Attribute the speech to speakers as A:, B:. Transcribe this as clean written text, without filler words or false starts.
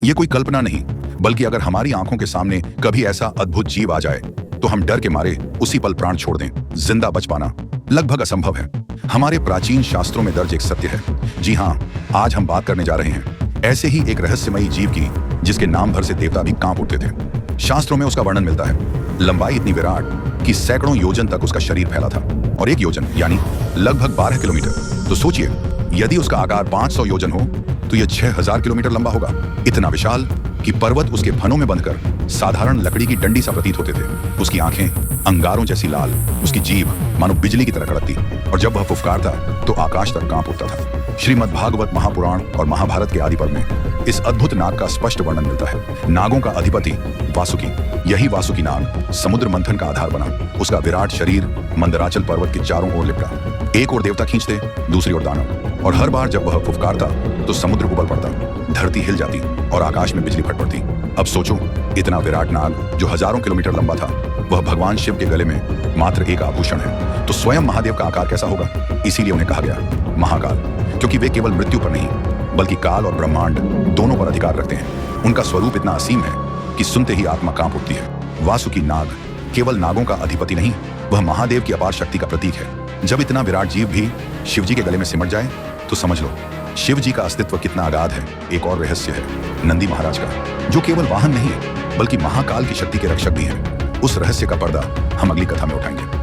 A: ये कोई कल्पना नहीं, बल्कि अगर हमारी आंखों के सामने कभी ऐसा अद्भुत जीव आ जाए तो हम डर के मारे उसी पल प्राण छोड़ दें। जिंदा बच पाना लगभग असंभव है। हमारे प्राचीन शास्त्रों में दर्ज एक सत्य है। जी हाँ, आज हम बात करने जा रहे हैं ऐसे ही एक रहस्यमयी जीव की, जिसके नाम भर से देवता भी कांप उठते थे। शास्त्रों में उसका वर्णन मिलता है। लंबाई इतनी विराट कि सैकड़ों योजन तक उसका शरीर फैला था, और एक योजन यानी लगभग 12 किलोमीटर। तो सोचिए, यदि उसका आकार 500 योजन हो तो यह 6000 किलोमीटर लंबा होगा। इतना विशाल कि पर्वत उसके फनों में बंधकर साधारण लकड़ी की डंडी सा प्रतीत होते थे। उसकी आंखें अंगारों जैसी लाल, उसकी जीभ मानो बिजली की तरह कड़कती, और जब वह फुफकारता तो आकाश तक कांप उठता था। श्रीमद् भागवत महापुराण और महाभारत के आदि पर्व में इस अद्भुत नाग का स्पष्ट वर्णन मिलता है। नागों का अधिपति वासुकी, यही वासुकी नाग समुद्र मंथन का आधार बना। उसका विराट शरीर मंदराचल पर्वत के चारों ओर लिपटा। एक ओर देवता खींचते, दूसरी ओर दानव, और हर बार जब वह फुफकारता तो समुद्र उबल पड़ता, धरती हिल जाती और आकाश में बिजली फट पड़ती। अब सोचो, इतना विराट नाग जो हजारों किलोमीटर लंबा था, वह भगवान शिव के गले में मात्र एक आभूषण है, तो स्वयं महादेव का आकार कैसा होगा? इसीलिए उन्हें कहा गया महाकाल, क्योंकि वे केवल मृत्यु पर नहीं बल्कि काल और ब्रह्मांड दोनों पर अधिकार रखते हैं। उनका स्वरूप इतना असीम है कि सुनते ही आत्मा कांप उठती है। वासुकी नाग केवल नागों का अधिपति नहीं, वह महादेव की अपार शक्ति का प्रतीक है। जब इतना विराट जीव भी शिव जी के गले में सिमट जाए तो समझ लो शिव जी का अस्तित्व कितना अगाध है। एक और रहस्य है नंदी महाराज का, जो केवल वाहन नहीं है बल्कि महाकाल की शक्ति के रक्षक भी हैं। उस रहस्य का पर्दा हम अगली कथा में उठाएंगे।